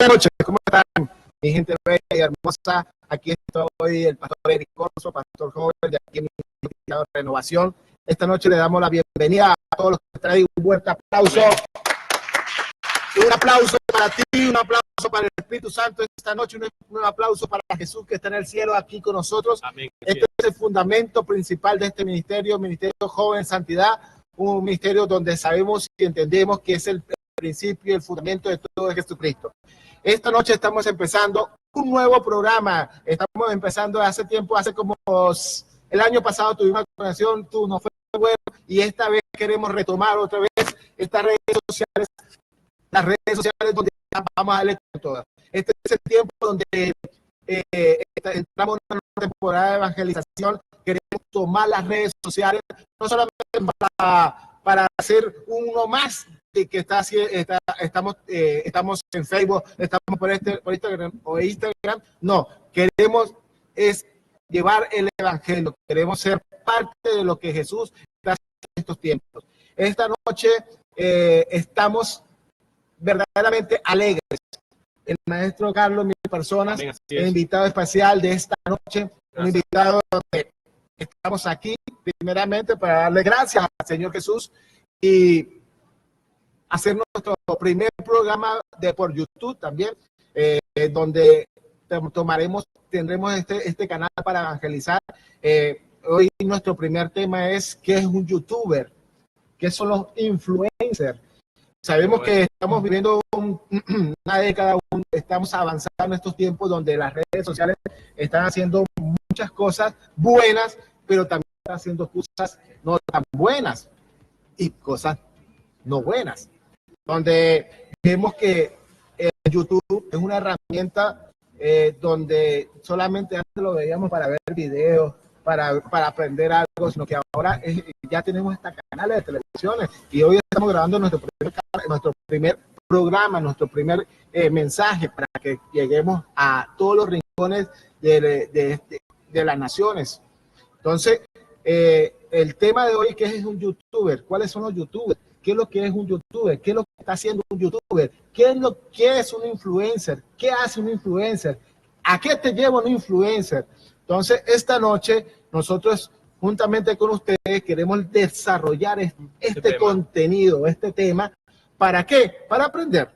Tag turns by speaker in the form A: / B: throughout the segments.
A: noches, ¿cómo están? Mi gente bella y hermosa, aquí estoy el pastor Eric Corso, pastor joven de aquí en mi Renovación. Esta noche le damos la bienvenida a todos los que traen un fuerte aplauso. Un aplauso para ti, un aplauso para el Espíritu Santo esta noche, un aplauso para Jesús que está en el cielo aquí con nosotros. Amén. Este es el fundamento principal de este ministerio, Ministerio Joven Santidad, un ministerio donde sabemos y entendemos que es el principio y el fundamento de todo de Jesucristo. Esta noche estamos empezando un nuevo programa. Estamos empezando hace tiempo, hace como el año pasado tuvimos una conexión, tú no fue bueno, y esta vez queremos retomar otra vez estas redes sociales, las redes sociales donde vamos a darle todas. Este es el tiempo donde entramos en una temporada de evangelización. Queremos tomar las redes sociales, no solamente para hacer uno más de que estamos en Facebook, estamos por Instagram o Instagram. No, queremos es llevar el evangelio, queremos ser parte de lo que Jesús está haciendo en estos tiempos. Esta noche estamos verdaderamente alegres. El maestro Carlos, mis personas, el invitado especial de esta noche, un invitado que estamos aquí primeramente para darle gracias al Señor Jesús y hacer nuestro primer programa por YouTube también, donde tendremos este canal para evangelizar. Hoy nuestro primer tema es ¿qué es un youtuber? ¿Qué son los influencers? Sabemos que estamos viviendo una década, estamos avanzando en estos tiempos donde las redes sociales están haciendo muchas cosas buenas, pero también están haciendo cosas no tan buenas y cosas no buenas. Donde vemos que YouTube es una herramienta donde solamente antes lo veíamos para ver videos, para aprender algo, sino que ahora ya tenemos hasta canales de televisiones y hoy estamos grabando nuestro primer programa, nuestro primer mensaje para que lleguemos a todos los rincones de las naciones. Entonces, el tema de hoy es ¿qué es un youtuber? ¿Cuáles son los youtubers? ¿Qué es lo que es un youtuber? ¿Qué es lo que está haciendo un youtuber? ¿Qué es un influencer? ¿Qué hace un influencer? ¿A qué te lleva un influencer? Entonces, esta noche, nosotros, juntamente con ustedes, queremos desarrollar este contenido, este tema. ¿Para qué? Para aprender.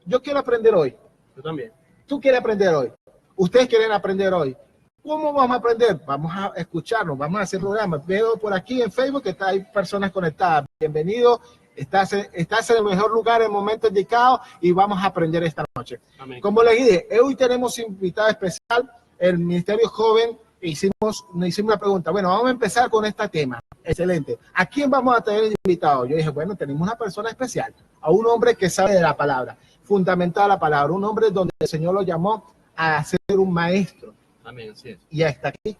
A: Yo quiero aprender hoy. Yo también. Tú quieres aprender hoy. Ustedes quieren aprender hoy. ¿Cómo vamos a aprender? Vamos a escucharnos, vamos a hacer programas. Veo por aquí en Facebook que hay personas conectadas. Bienvenido. Estás en el mejor lugar, en el momento indicado, y vamos a aprender esta noche. Amén. Como les dije, hoy tenemos invitado especial, el Ministerio Joven. Hicimos una pregunta. Bueno, vamos a empezar con este tema. Excelente. ¿A quién vamos a tener invitado? Yo dije, bueno, tenemos una persona especial, a un hombre que sabe de la palabra, fundamental la palabra, un hombre donde el Señor lo llamó a ser un maestro. Amén, así es. Y ya está aquí.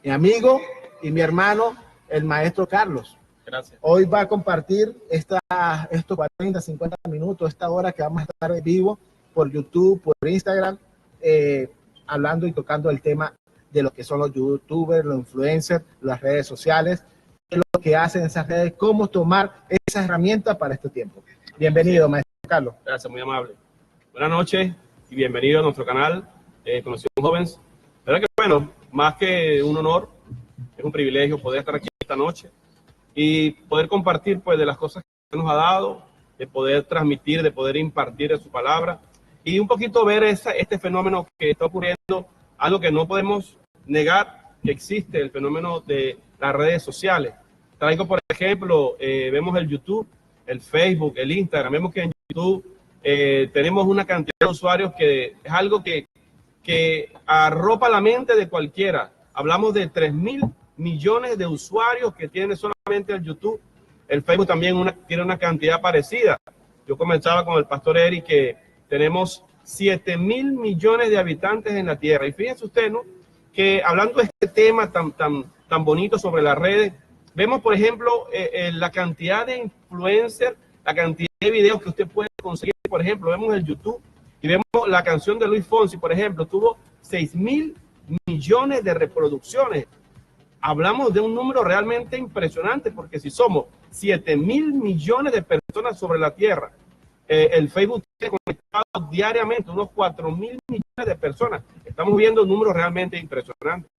A: Mi amigo y mi hermano, el maestro Carlos. Gracias. Hoy va a compartir estos 40, 50 minutos, esta hora que vamos a estar vivo por YouTube, por Instagram, hablando y tocando el tema de lo que son los youtubers, los influencers, las redes sociales, qué es lo que hacen esas redes, cómo tomar esas herramientas para este tiempo. Bienvenido, maestro Carlos.
B: Gracias, muy amable. Buenas noches y bienvenido a nuestro canal, Conexión Jóvenes. La verdad que, bueno, más que un honor, es un privilegio poder estar aquí esta noche y poder compartir, pues, de las cosas que nos ha dado, de poder transmitir, de poder impartir de su palabra y un poquito ver este fenómeno que está ocurriendo, algo que no podemos negar que existe, el fenómeno de las redes sociales. Traigo, por ejemplo, vemos el YouTube, el Facebook, el Instagram. Vemos que en YouTube tenemos una cantidad de usuarios que es algo que arropa la mente de cualquiera. Hablamos de 3.000 millones de usuarios que tiene solamente el YouTube. El Facebook también tiene una cantidad parecida. Yo comenzaba con el pastor Eric que tenemos 7.000 millones de habitantes en la tierra. Y fíjense usted, ¿no?, que hablando de este tema tan bonito sobre las redes, vemos, por ejemplo, la cantidad de influencers, la cantidad de videos que usted puede conseguir. Por ejemplo, vemos el YouTube y vemos la canción de Luis Fonsi, por ejemplo, tuvo 6.000 millones de reproducciones. Hablamos de un número realmente impresionante, porque si somos 7.000 millones de personas sobre la tierra, el Facebook tiene conectados diariamente unos 4.000 millones de personas. Estamos viendo números realmente impresionantes.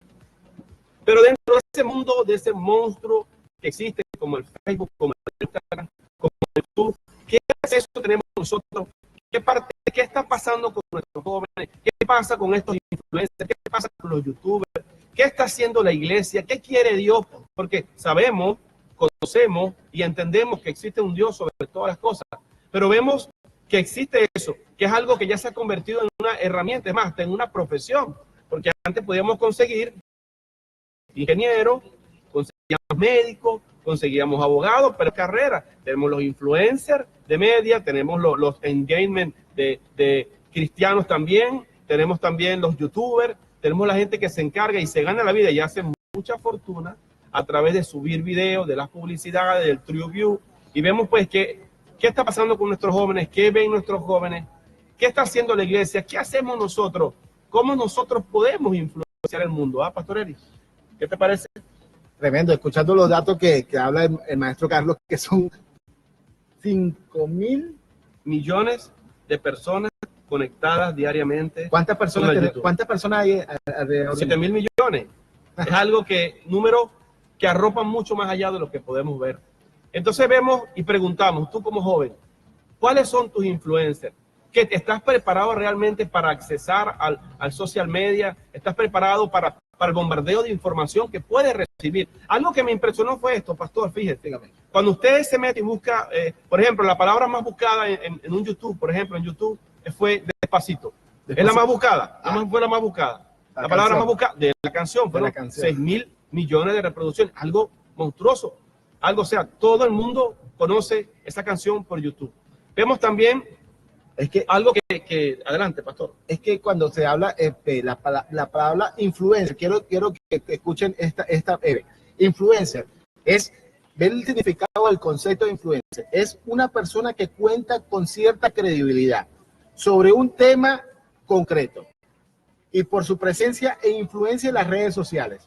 B: Pero dentro de ese mundo, de ese monstruo que existe, como el Facebook, como el Instagram, como el YouTube, ¿qué acceso tenemos nosotros? ¿Qué está pasando con nuestros jóvenes? ¿Qué pasa con estos influencers? ¿Qué pasa con los youtubers? ¿Qué está haciendo la iglesia? ¿Qué quiere Dios? Porque sabemos, conocemos y entendemos que existe un Dios sobre todas las cosas, pero vemos que existe eso, que es algo que ya se ha convertido en una herramienta, es más, en una profesión, porque antes podíamos conseguir ingenieros, conseguíamos médicos, conseguíamos abogados, pero carrera. Tenemos los influencers de media, tenemos los engagement de cristianos también, tenemos también los youtubers, tenemos la gente que se encarga y se gana la vida y hace mucha fortuna a través de subir videos, de las publicidades, del TrueView, y vemos pues que qué está pasando con nuestros jóvenes, qué ven nuestros jóvenes, qué está haciendo la iglesia, qué hacemos nosotros, cómo nosotros podemos influenciar el mundo. Pastor Eri, ¿qué te parece?
A: Tremendo, escuchando los datos que habla el maestro Carlos, que son 5.000
B: millones de personas conectadas diariamente.
A: ¿Cuántas personas hay alrededor?
B: 7.000 millones. Es algo número que arropa mucho más allá de lo que podemos ver. Entonces vemos y preguntamos, tú como joven, ¿cuáles son tus influencers? ¿Que estás preparado realmente para accesar al social media? ¿Estás preparado para el bombardeo de información que puedes recibir? Algo que me impresionó fue esto, pastor, fíjate. Dígame. Cuando usted se mete y busca, por ejemplo, la palabra más buscada en un YouTube, por ejemplo, en YouTube, fue Despacito. Es la más buscada, fue la más buscada. La palabra más buscada de la canción fueron 6.000 millones de reproducciones, algo monstruoso. Algo, o sea, todo el mundo conoce esa canción por YouTube. Vemos también algo que adelante, pastor.
A: Es que cuando se habla la palabra influencer, quiero que escuchen esta influencer, es ver el significado del concepto de influencer. Es una persona que cuenta con cierta credibilidad sobre un tema concreto y por su presencia e influencia en las redes sociales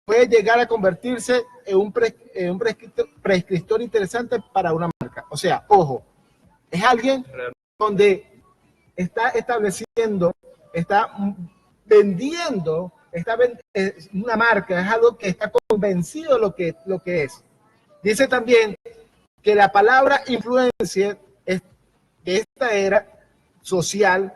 A: puede llegar a convertirse en un prescriptor interesante para una marca. O sea, ojo, es alguien donde está estableciendo, está vendiendo, una marca, es algo que está convencido de lo que es. Dice también que la palabra influencer de esta era social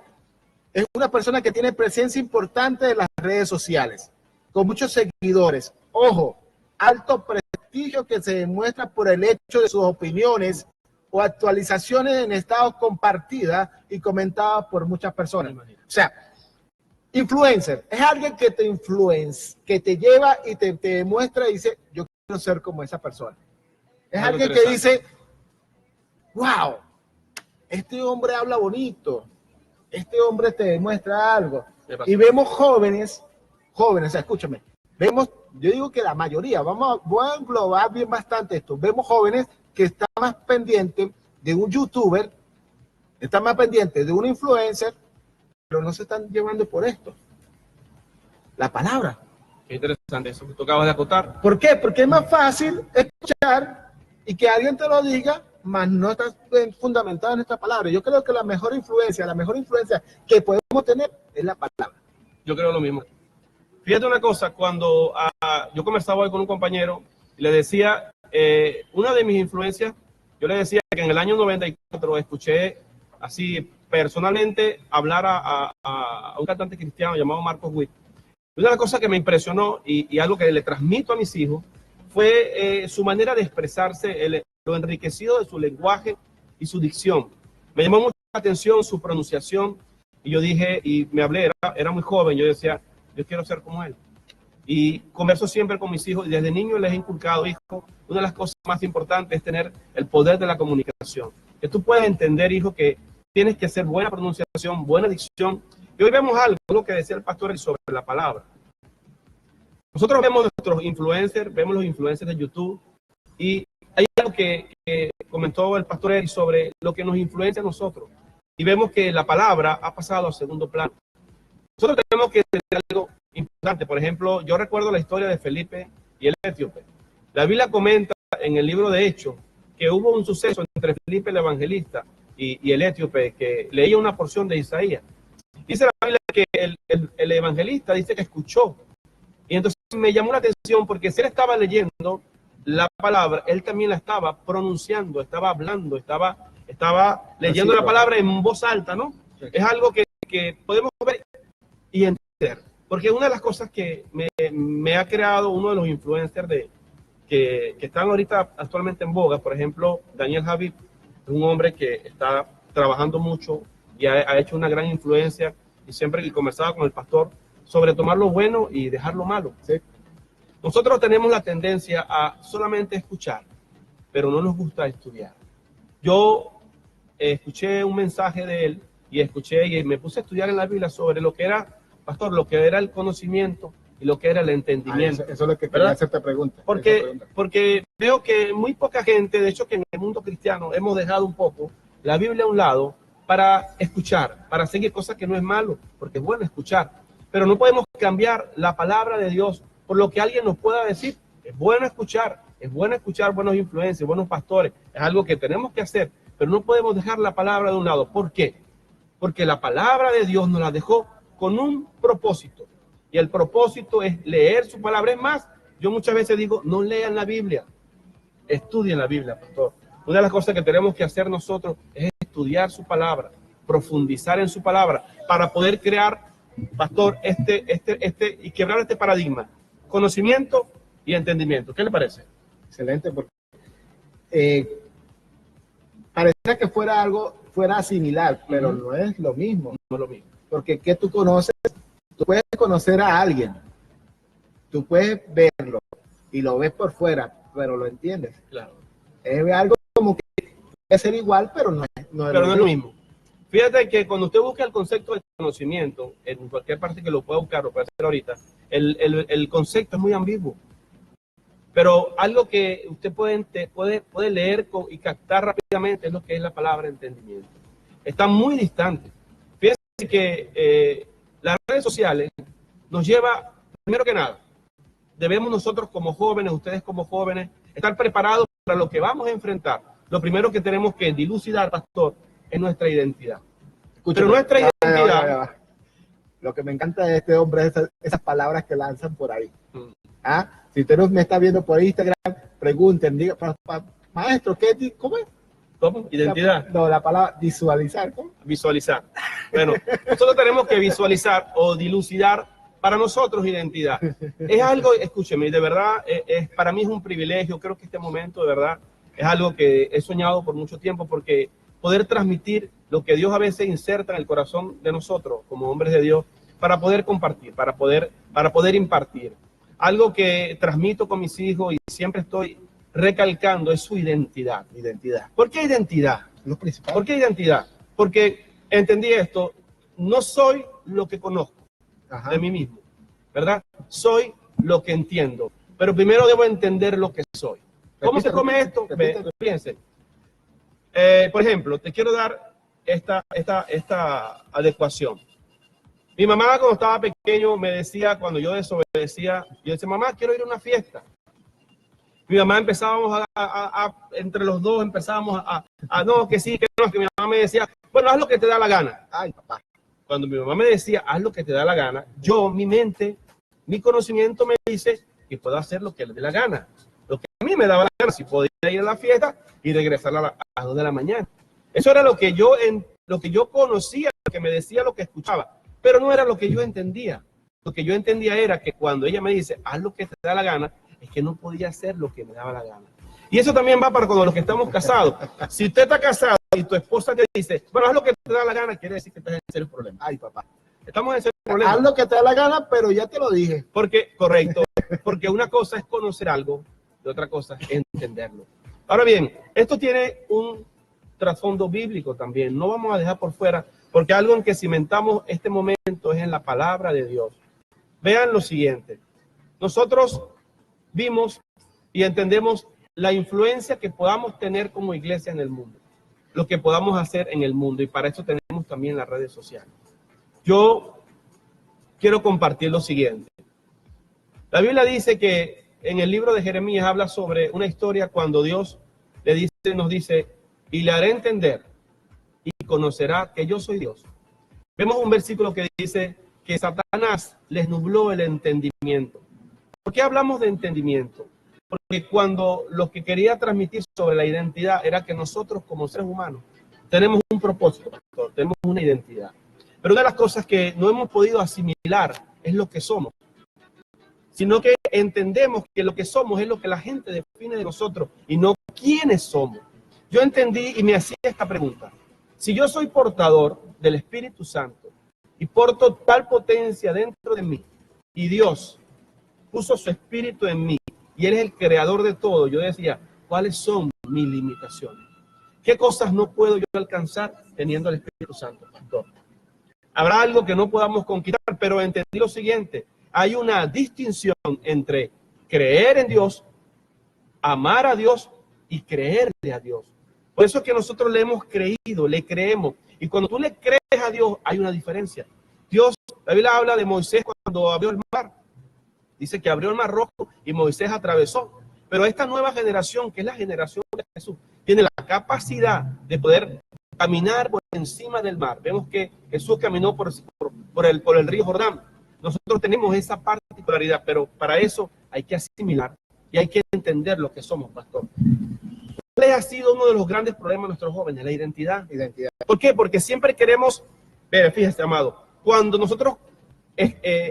A: es una persona que tiene presencia importante en las redes sociales, con muchos seguidores. Ojo, alto prestigio que se demuestra por el hecho de sus opiniones o actualizaciones en estados compartidas y comentadas por muchas personas. O sea, influencer es alguien que te influencia, que te lleva y te demuestra y dice, yo quiero ser como esa persona. Es alguien que dice, wow, este hombre habla bonito, este hombre te demuestra algo. Y vemos jóvenes, o sea, escúchame, vemos, yo digo que la mayoría, voy a englobar bien bastante esto, vemos jóvenes que están más pendientes de un youtuber, están más pendientes de un influencer, pero no se están llevando por esto. La palabra.
B: Qué interesante eso que tú acabas de acotar.
A: ¿Por qué? Porque es más fácil escuchar y que alguien te lo diga, mas no está fundamentado en esta palabra. Yo creo que la mejor influencia que podemos tener es la palabra.
B: Yo creo lo mismo. Fíjate una cosa, cuando yo conversaba hoy con un compañero y le decía, una de mis influencias, yo le decía que en el año 94 escuché así personalmente hablar a un cantante cristiano llamado Marcos Witt. Una de las cosas que me impresionó y algo que le transmito a mis hijos fue su manera de expresarse, lo enriquecido de su lenguaje y su dicción. Me llamó mucho la atención su pronunciación y yo dije, y me hablé, era muy joven, yo decía, yo quiero ser como él. Y converso siempre con mis hijos y desde niño les he inculcado, hijo, una de las cosas más importantes es tener el poder de la comunicación. Que tú puedes entender, hijo, que tienes que hacer buena pronunciación, buena dicción. Y hoy vemos algo que decía el pastor sobre la palabra. Nosotros vemos nuestros influencers, vemos los influencers de YouTube y hay algo que comentó el pastor Eri sobre lo que nos influencia a nosotros. Y vemos que la palabra ha pasado a segundo plano. Nosotros tenemos que tener algo importante. Por ejemplo, yo recuerdo la historia de Felipe y el etíope. La Biblia comenta en el libro de Hechos que hubo un suceso entre Felipe el evangelista y el etíope, que leía una porción de Isaías. Dice la Biblia que el evangelista dice que escuchó. Y entonces me llamó la atención porque si él estaba leyendo la palabra, él también la estaba pronunciando, estaba hablando, estaba leyendo la palabra en voz alta, ¿no? Sí. Es algo que podemos ver y entender. Porque una de las cosas que me ha creado uno de los influencers que están ahorita actualmente en boga, por ejemplo, Daniel Javid, es un hombre que está trabajando mucho y ha hecho una gran influencia, y siempre que conversaba con el pastor sobre tomar lo bueno y dejar lo malo. ¿Sí? Nosotros tenemos la tendencia a solamente escuchar, pero no nos gusta estudiar. Yo escuché un mensaje de él y me puse a estudiar en la Biblia sobre lo que era, pastor, lo que era el conocimiento y lo que era el entendimiento.
A: Eso es lo que quería hacerte pregunta.
B: Porque veo que muy poca gente, de hecho que en el mundo cristiano hemos dejado un poco la Biblia a un lado para escuchar, para seguir cosas que no es malo, porque es bueno escuchar. Pero no podemos cambiar la palabra de Dios por lo que alguien nos pueda decir. Es bueno escuchar buenos influencers, buenos pastores. Es algo que tenemos que hacer, pero no podemos dejar la palabra de un lado. ¿Por qué? Porque la palabra de Dios nos la dejó con un propósito. Y el propósito es leer su palabra. Es más, yo muchas veces digo, no lean la Biblia, estudien la Biblia, pastor. Una de las cosas que tenemos que hacer nosotros es estudiar su palabra, profundizar en su palabra, para poder crear, pastor, y quebrar este paradigma, conocimiento y entendimiento. ¿Qué le parece?
A: Excelente, porque pareciera que fuera similar, pero no es lo mismo.
B: No es lo mismo.
A: Porque ¿qué tú conoces? Tú puedes conocer a alguien, tú puedes verlo y lo ves por fuera, pero lo entiendes.
B: Claro.
A: Es algo como que puede ser igual, pero no es
B: lo mismo. Fíjate que cuando usted busca el concepto de conocimiento, en cualquier parte que lo pueda buscar, lo puede hacer ahorita, el concepto es muy ambiguo. Pero algo que usted puede leer y captar rápidamente es lo que es la palabra entendimiento. Está muy distante. Fíjate que las redes sociales nos lleva, primero que nada, debemos nosotros como jóvenes, ustedes como jóvenes, estar preparados para lo que vamos a enfrentar. Lo primero que tenemos que dilucidar, pastor, es nuestra identidad.
A: Escúchame,
B: pero nuestra identidad...
A: Lo que me encanta de este hombre es esas palabras que lanzan por ahí. Si usted no me está viendo por Instagram, pregunten, diga, maestro, ¿cómo es?
B: ¿Cómo? ¿Identidad?
A: La palabra visualizar. ¿Cómo?
B: Visualizar. Bueno, nosotros tenemos que visualizar o dilucidar para nosotros identidad. Es algo, escúcheme, de verdad, para mí es un privilegio. Creo que este momento, de verdad, es algo que he soñado por mucho tiempo, porque poder transmitir lo que Dios a veces inserta en el corazón de nosotros como hombres de Dios, para poder compartir, para poder impartir. Algo que transmito con mis hijos y siempre estoy recalcando es su identidad. ¿Por qué identidad?
A: Lo principal.
B: ¿Por qué identidad? Porque entendí esto, no soy lo que conozco de mí mismo, ¿verdad? Soy lo que entiendo, pero primero debo entender lo que soy. ¿Cómo se come esto? Fíjense. Por ejemplo, te quiero dar esta adecuación. Mi mamá cuando estaba pequeño me decía, cuando yo desobedecía, yo decía, mamá, quiero ir a una fiesta. Mi mamá empezábamos entre los dos empezábamos no, que sí, que no, que mi mamá me decía, bueno, haz lo que te da la gana. Ay, papá. Cuando mi mamá me decía, haz lo que te da la gana, mi mente, mi conocimiento me dice que puedo hacer lo que le dé la gana. Lo que a mí me daba la gana, si podía ir a la fiesta y regresar a las 2 de la mañana. Eso era lo que yo conocía, lo que me decía, lo que escuchaba. Pero no era lo que yo entendía. Lo que yo entendía era que cuando ella me dice, haz lo que te da la gana, es que no podía hacer lo que me daba la gana. Y eso también va para cuando los que estamos casados. Si usted está casado y tu esposa te dice, bueno, haz lo que te da la gana, quiere decir que estás en serio problema. Ay, papá. Estamos en serio problema.
A: Haz lo que te da la gana, pero ya te lo dije.
B: Correcto. Porque una cosa es conocer algo y otra cosa es entenderlo. Ahora bien, esto tiene un trasfondo bíblico también. No vamos a dejar por fuera, porque algo en que cimentamos este momento es en la palabra de Dios. Vean lo siguiente. Nosotros vimos y entendemos la influencia que podamos tener como iglesia en el mundo, lo que podamos hacer en el mundo, y para eso tenemos también las redes sociales. Yo quiero compartir lo siguiente. La Biblia dice que en el libro de Jeremías habla sobre una historia cuando Dios nos dice, y le haré entender y conocerá que yo soy Dios. Vemos un versículo que dice que Satanás les nubló el entendimiento. ¿Por qué hablamos de entendimiento? Porque cuando lo que quería transmitir sobre la identidad era que nosotros como seres humanos tenemos un propósito, pastor, tenemos una identidad. Pero una de las cosas que no hemos podido asimilar es lo que somos, sino que entendemos que lo que somos es lo que la gente define de nosotros y no quiénes somos. Yo entendí y me hacía esta pregunta. Si yo soy portador del Espíritu Santo y porto tal potencia dentro de mí y Dios puso su Espíritu en mí y Él es el creador de todo, yo decía, ¿cuáles son mis limitaciones? ¿Qué cosas no puedo yo alcanzar teniendo el Espíritu Santo, pastor? Habrá algo que no podamos conquistar, pero entendí lo siguiente. Hay una distinción entre creer en Dios, amar a Dios y creerle a Dios. Por eso es que nosotros le hemos creído, le creemos. Y cuando tú le crees a Dios, hay una diferencia. Dios, la Biblia habla de Moisés cuando abrió el mar. Dice que abrió el mar rojo y Moisés atravesó. Pero esta nueva generación, que es la generación de Jesús, tiene la capacidad de poder caminar por encima del mar. Vemos que Jesús caminó por el río Jordán. Nosotros tenemos esa particularidad, pero para eso hay que asimilar y hay que entender lo que somos, pastor. ¿Cuál ha sido uno de los grandes problemas de nuestros jóvenes? La identidad. ¿Por qué? Porque siempre queremos, fíjese, amado, cuando nosotros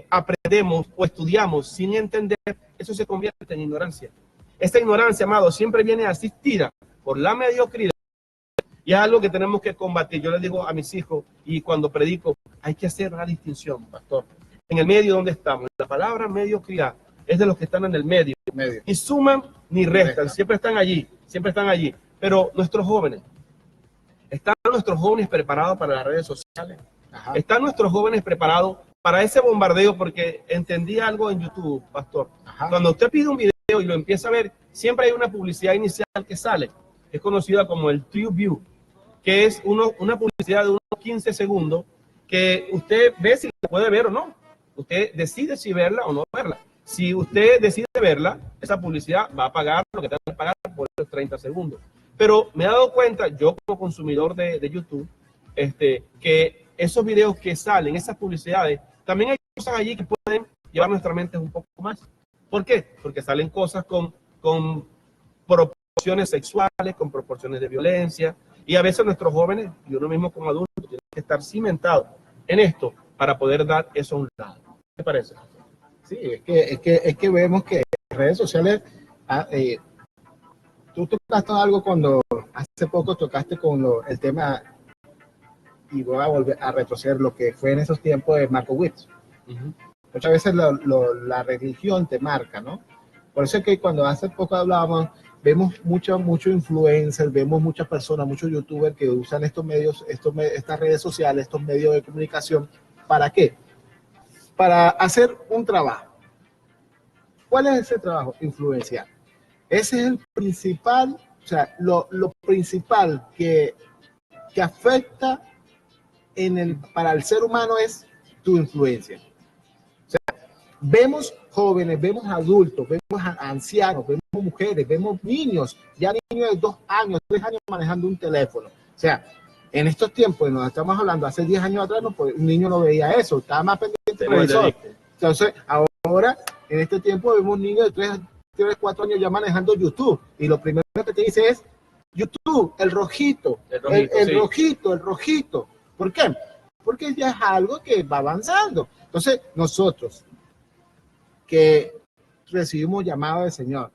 B: aprendemos o estudiamos sin entender, eso se convierte en ignorancia. Esta ignorancia, amado, siempre viene asistida por la mediocridad y es algo que tenemos que combatir. Yo les digo a mis hijos y cuando predico, hay que hacer una distinción, pastor. En el medio donde estamos, la palabra mediocridad es de los que están en el medio. Ni suman ni restan, siempre están allí, siempre están allí. Pero nuestros jóvenes, ¿están nuestros jóvenes preparados para las redes sociales? Ajá. ¿Están nuestros jóvenes preparados para ese bombardeo? Porque entendí algo en YouTube, pastor. Ajá. Cuando usted pide un video y lo empieza a ver, siempre hay una publicidad inicial que sale. Es conocida como el TrueView, que es una publicidad de unos 15 segundos que usted ve si la puede ver o no. Usted decide si verla o no verla. Si usted decide verla, esa publicidad va a pagar lo que tenga que pagar por esos 30 segundos. Pero me he dado cuenta, yo como consumidor de YouTube, que esos videos que salen, esas publicidades, también hay cosas allí que pueden llevar nuestra mente un poco más. ¿Por qué? Porque salen cosas con proporciones sexuales, con proporciones de violencia, y a veces nuestros jóvenes, y uno mismo como adulto, tiene que estar cimentado en esto para poder dar eso a un lado. ¿Qué te parece?
A: Sí, es que vemos que en redes sociales, tú tocaste algo cuando hace poco tocaste con el tema, y voy a volver a retroceder lo que fue en esos tiempos de Markowitz. Muchas veces la religión te marca, ¿no? Por eso es que cuando hace poco hablábamos, vemos muchos influencers, vemos muchas personas, muchos youtubers que usan estos medios, estas redes sociales, estos medios de comunicación. ¿Para qué? Para hacer un trabajo. ¿Cuál es ese trabajo? Influenciar. Ese es el principal, o sea, lo principal que afecta para el ser humano es tu influencia. O sea, vemos jóvenes, vemos adultos, vemos ancianos, vemos mujeres, vemos niños, ya niños de 2 años, 3 años manejando un teléfono. O sea, en estos tiempos, nos estamos hablando, hace 10 años atrás, un niño no veía eso, estaba más pendiente del televisor. Entonces, ahora, en este tiempo, vemos niños de 3, 4 años ya manejando YouTube. Y lo primero que te dice es, YouTube, el rojito. ¿Por qué? Porque ya es algo que va avanzando. Entonces, nosotros que recibimos llamado del Señor,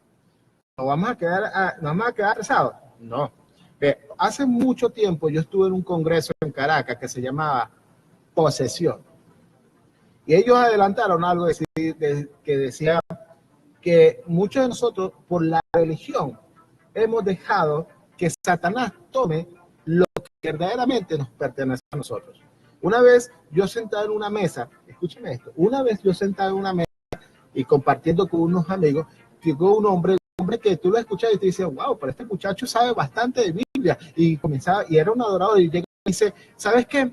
A: ¿nos vamos a quedar rezados? No. Hace mucho tiempo yo estuve en un congreso en Caracas que se llamaba Posesión. Y ellos adelantaron algo que decía que muchos de nosotros, por la religión, hemos dejado que Satanás tome lo que verdaderamente nos pertenece a nosotros. Una vez yo sentado en una mesa, escúcheme esto, y compartiendo con unos amigos, llegó un hombre que tú lo escuchas y te dices, wow, pero este muchacho sabe bastante de Biblia, y era un adorador, y llega y dice, ¿sabes qué?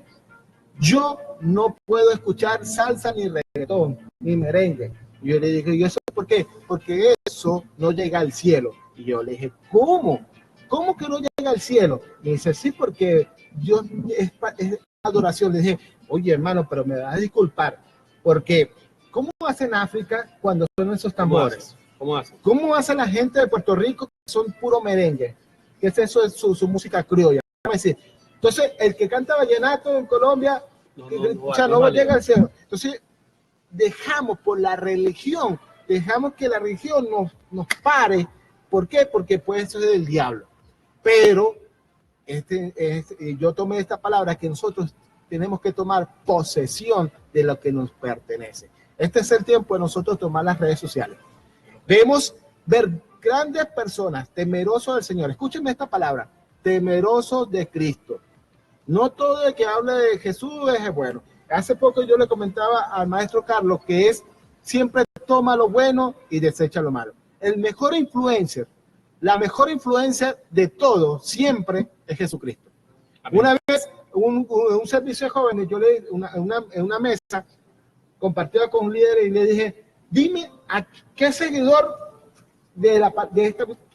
A: Yo no puedo escuchar salsa, ni reggaetón, ni merengue. Y yo le dije, ¿y eso por qué? Porque eso no llega al cielo. Y yo le dije, ¿cómo? ¿Cómo que no llega al cielo? Y dice, sí, porque Dios es adoración. Le dije, oye hermano, pero me vas a disculpar, porque ¿cómo hacen África cuando son esos tambores?
B: ¿Cómo hace?
A: ¿Cómo hace la gente de Puerto Rico que son puro merengue? Que es eso, es su música criolla. Entonces, el que canta vallenato en Colombia, no llega al cielo. Entonces, dejamos por la religión, dejamos que la religión nos pare. ¿Por qué? Porque puede ser del diablo. Pero yo tomé esta palabra que nosotros tenemos que tomar posesión de lo que nos pertenece. Este es el tiempo de nosotros tomar las redes sociales. Ver grandes personas temerosos del Señor. Escúchenme esta palabra, temerosos de Cristo. No todo el que habla de Jesús es bueno. Hace poco yo le comentaba al maestro Carlos que siempre toma lo bueno y desecha lo malo. El mejor influencer, la mejor influencia de todo siempre es Jesucristo. Amén. Una vez, un servicio de jóvenes, yo en una mesa compartía con un líder y le dije, dime a qué seguidor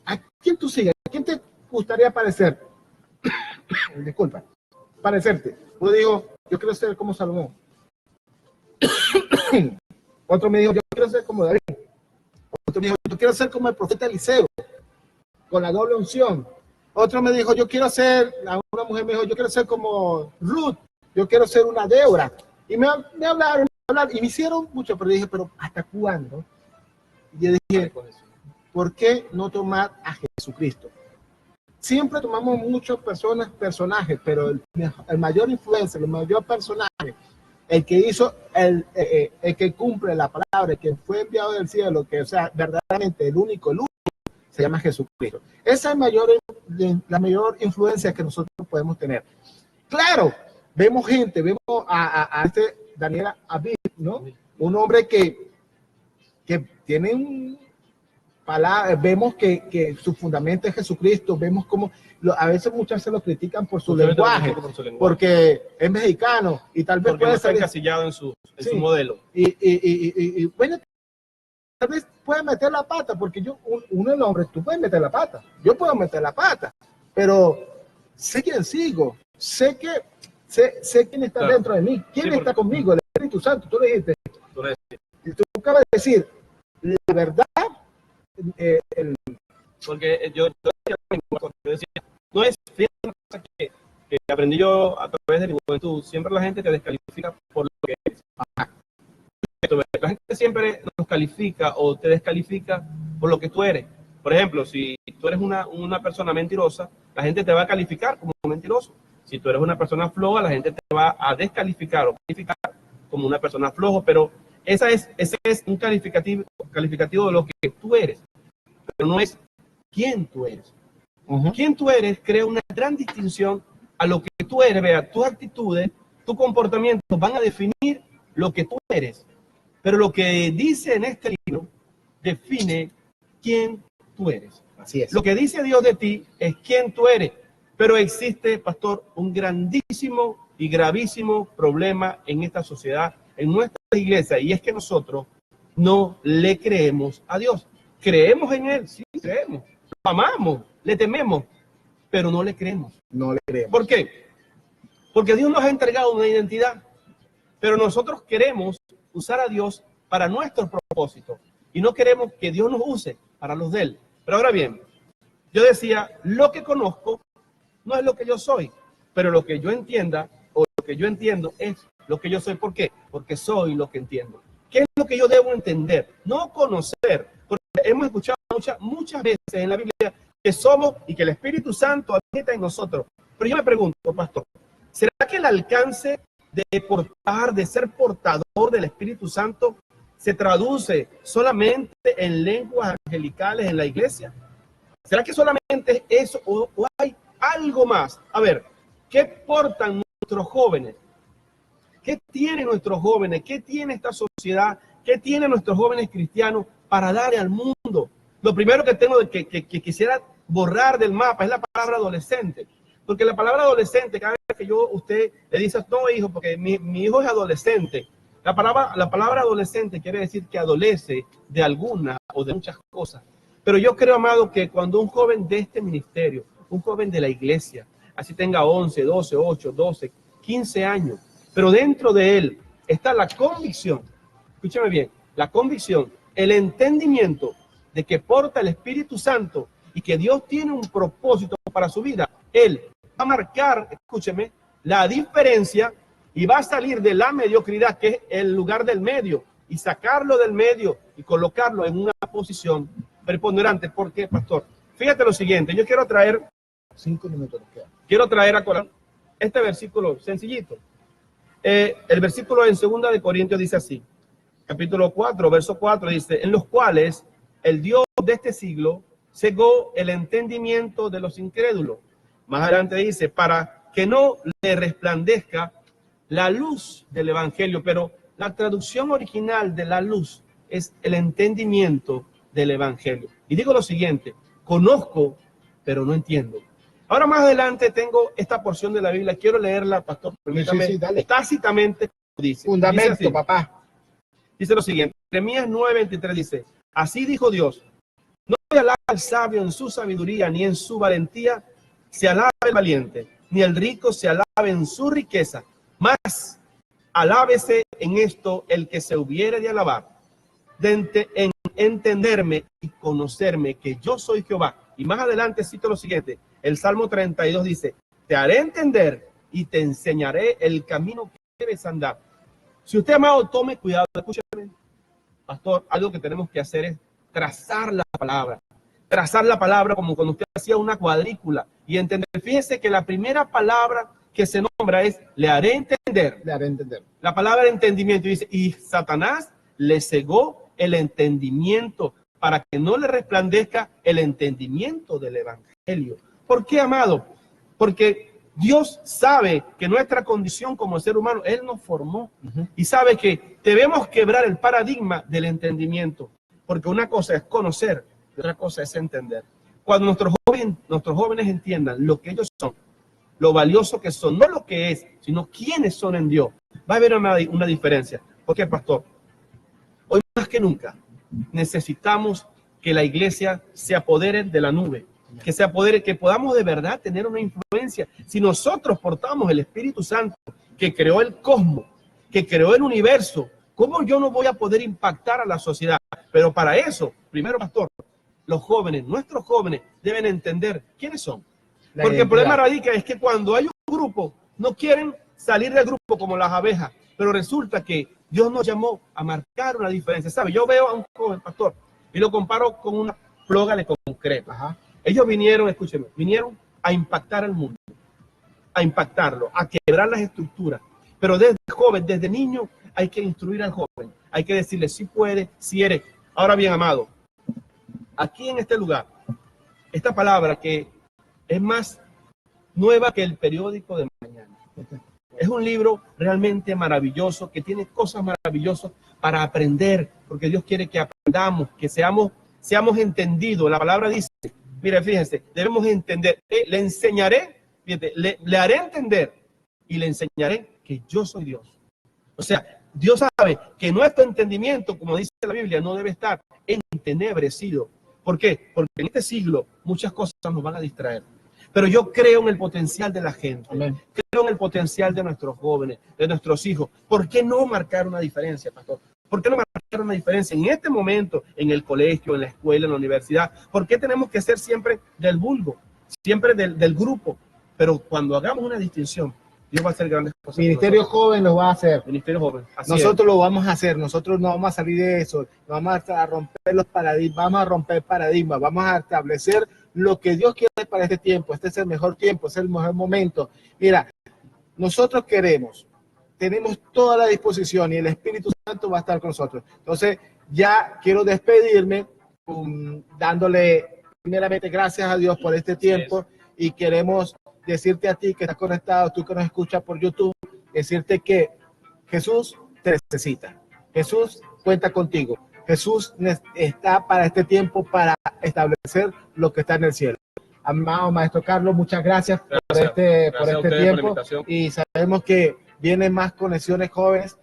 A: ¿a quién tú sigues? ¿A quién te gustaría parecer? Disculpa, parecerte. Uno dijo, yo quiero ser como Salomón. Otro me dijo, yo quiero ser como David. Otro me dijo, yo quiero ser como el profeta Eliseo, con la doble unción. Otro me dijo, una mujer me dijo, yo quiero ser como Ruth, yo quiero ser una Débora. Y me hablaron, y me hicieron mucho, pero dije, pero ¿hasta cuándo? Y yo dije, ¿por qué no tomar a Jesucristo? Siempre tomamos muchas personajes, pero el mayor influencer, el mayor personaje, el que hizo, el que cumple la palabra, el que fue enviado del cielo, que o sea, verdaderamente el único, se llama Jesucristo. Esa es la mayor influencia que nosotros podemos tener. Claro, vemos a Daniel Aviv, ¿no? Un hombre que tiene vemos que su fundamento es Jesucristo, vemos como a veces muchas veces lo critican por su lenguaje, porque es mexicano y tal vez
B: puede estar encasillado en su modelo.
A: Y bueno, tal vez puede meter la pata, porque uno el hombre, tú puedes meter la pata, yo puedo meter la pata, pero sé quién sigo, sé quién está dentro de mí, quién está conmigo, el Espíritu Santo. Tú le dijiste, tú acabas de decir, la verdad.
B: Porque yo decía, no es una cosa que aprendí yo a través de mi juventud. Siempre la gente te descalifica por lo que eres. La gente siempre nos califica o te descalifica por lo que tú eres. Por ejemplo, si tú eres una persona mentirosa, la gente te va a calificar como mentiroso. Si tú eres una persona floja, la gente te va a descalificar o calificar como una persona floja, pero ese es un calificativo de lo que tú eres, pero no es quién tú eres. Quién tú eres crea una gran distinción a lo que tú eres. Vea, tus actitudes, tu comportamiento van a definir lo que tú eres, pero lo que dice en este libro define quién tú eres.
A: Así es.
B: Lo que dice Dios de ti es quién tú eres, pero existe, pastor, un grandísimo y gravísimo problema en esta sociedad, en nuestra iglesia, y es que nosotros no le creemos a Dios. Creemos en Él, sí, creemos, lo amamos, le tememos, pero no le creemos.
A: No le creemos.
B: ¿Por qué? Porque Dios nos ha entregado una identidad, pero nosotros queremos usar a Dios para nuestros propósitos y no queremos que Dios nos use para los de Él. Pero ahora bien, yo decía, lo que conozco no es lo que yo soy, pero lo que yo entienda o lo que yo entiendo es lo que yo soy. ¿Por qué? Porque soy lo que entiendo. ¿Qué es lo que yo debo entender? No conocer, porque hemos escuchado muchas veces en la Biblia que somos y que el Espíritu Santo habita en nosotros. Pero yo me pregunto, pastor, ¿será que el alcance de ser portador del Espíritu Santo se traduce solamente en lenguas angelicales en la iglesia? ¿Será que solamente eso o hay algo más? A ver, ¿qué portan nuestros jóvenes? ¿Qué tienen nuestros jóvenes? ¿Qué tiene esta sociedad? ¿Qué tienen nuestros jóvenes cristianos para darle al mundo? Lo primero que tengo que quisiera borrar del mapa es la palabra adolescente. Porque la palabra adolescente, cada vez que usted le dice, no hijo, porque mi hijo es adolescente. La palabra adolescente quiere decir que adolece de alguna o de muchas cosas. Pero yo creo, amado, que cuando un joven de este ministerio, un joven de la iglesia, así tenga 11, 12, 8, 12, 15 años. Pero dentro de él está la convicción, escúchame bien, la convicción, el entendimiento de que porta el Espíritu Santo y que Dios tiene un propósito para su vida. Él va a marcar, escúcheme, la diferencia y va a salir de la mediocridad, que es el lugar del medio, y sacarlo del medio y colocarlo en una posición preponderante. ¿Por qué, pastor? Fíjate lo siguiente, yo quiero traer
A: 5 minutos.
B: Quiero traer a colación este versículo sencillito. El versículo en 2 de Corintios dice así, capítulo 4, verso 4, dice, en los cuales el Dios de este siglo cegó el entendimiento de los incrédulos. Más adelante dice, para que no le resplandezca la luz del evangelio, pero la traducción original de la luz es el entendimiento del evangelio. Y digo lo siguiente, conozco, pero no entiendo. Ahora más adelante tengo esta porción de la Biblia, quiero leerla, pastor, permítame,
A: Sí, dale.
B: Tácitamente dice.
A: Fundamento,
B: dice así,
A: papá.
B: Dice lo siguiente, Jeremías 9:23 dice, así dijo Dios, no se alaba el sabio en su sabiduría, ni en su valentía se alaba el valiente, ni el rico se alabe en su riqueza, mas alábese en esto el que se hubiere de alabar, en entenderme y conocerme que yo soy Jehová. Y más adelante cito lo siguiente, el Salmo 32 dice, te haré entender y te enseñaré el camino que debes andar. Si usted, amado, tome cuidado, escúcheme, pastor, algo que tenemos que hacer es trazar la palabra como cuando usted hacía una cuadrícula y entender. Fíjese que la primera palabra que se nombra es le haré entender.
A: Le haré entender.
B: La palabra entendimiento dice, y Satanás le cegó el entendimiento para que no le resplandezca el entendimiento del evangelio. ¿Por qué, amado? Porque Dios sabe que nuestra condición como ser humano, Él nos formó y sabe que debemos quebrar el paradigma del entendimiento, porque una cosa es conocer y otra cosa es entender. Cuando nuestros jóvenes entiendan lo que ellos son, lo valioso que son, no lo que es, sino quiénes son en Dios, va a haber una diferencia. ¿Por qué, pastor? Hoy más que nunca necesitamos que la iglesia se apodere de la nube, que se apodere, que podamos de verdad tener una influencia. Si nosotros portamos el Espíritu Santo que creó el cosmos, que creó el universo, ¿cómo yo no voy a poder impactar a la sociedad? Pero para eso, primero, pastor, los jóvenes, nuestros jóvenes deben entender quiénes son. Porque el problema radica es que cuando hay un grupo, no quieren salir del grupo como las abejas, pero resulta que Dios nos llamó a marcar una diferencia. ¿Sabe? Yo veo a un joven pastor y lo comparo con una ploga de concreto. Ellos vinieron, escúcheme, vinieron a impactar al mundo, a impactarlo, a quebrar las estructuras. Pero desde joven, desde niño, hay que instruir al joven. Hay que decirle si puede, si eres. Ahora bien, amado, aquí en este lugar, esta palabra que es más nueva que el periódico de mañana. Es un libro realmente maravilloso, que tiene cosas maravillosas para aprender, porque Dios quiere que aprendamos, que seamos entendidos. La palabra dice, mire, fíjense, debemos entender, le enseñaré, fíjate, le haré entender y le enseñaré que yo soy Dios. O sea, Dios sabe que nuestro entendimiento, como dice la Biblia, no debe estar entenebrecido. ¿Por qué? Porque en este siglo muchas cosas nos van a distraer. Pero yo creo en el potencial de la gente. Amén. Creo en el potencial de nuestros jóvenes, de nuestros hijos. ¿Por qué no marcar una diferencia, pastor? ¿Por qué no marcar una diferencia en este momento, en el colegio, en la escuela, en la universidad? ¿Por qué tenemos que ser siempre del vulgo, siempre del grupo? Pero cuando hagamos una distinción, Dios va a hacer grandes cosas.
A: Ministerio joven lo va a hacer.
B: Ministerio joven.
A: Nosotros lo vamos a hacer. Nosotros no vamos a salir de eso. Vamos a romper los paradigmas. Vamos a romper paradigmas. Vamos a establecer lo que Dios quiere para este tiempo. Este es el mejor tiempo. Es el mejor momento. Mira, nosotros tenemos toda la disposición y el Espíritu Santo va a estar con nosotros. Entonces, ya quiero despedirme dándole primeramente gracias a Dios por este tiempo y queremos decirte a ti que estás conectado, tú que nos escuchas por YouTube, decirte que Jesús te necesita. Jesús cuenta contigo. Jesús está para este tiempo para establecer lo que está en el cielo. Amado Maestro Carlos, muchas gracias por este tiempo y sabemos que vienen más conexiones jóvenes.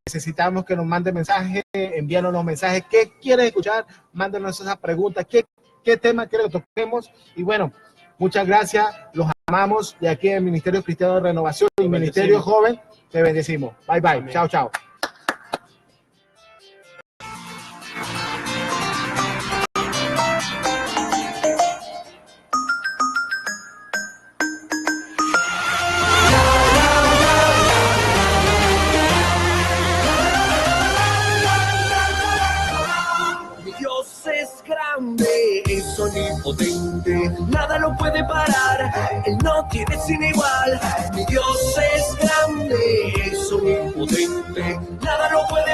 A: Necesitamos que nos manden mensajes, envíanos los mensajes. ¿Qué quieres escuchar? Mándanos esas preguntas. ¿Qué tema quieres que toquemos? Y bueno, Muchas gracias, los amamos de aquí en el Ministerio Cristiano de Renovación y Ministerio Joven. Te bendecimos. Bye, bye. Amén. Chao, chao.
C: Es omnipotente, nada lo puede parar, Él no tiene sin igual. Mi Dios es grande, es omnipotente, nada lo puede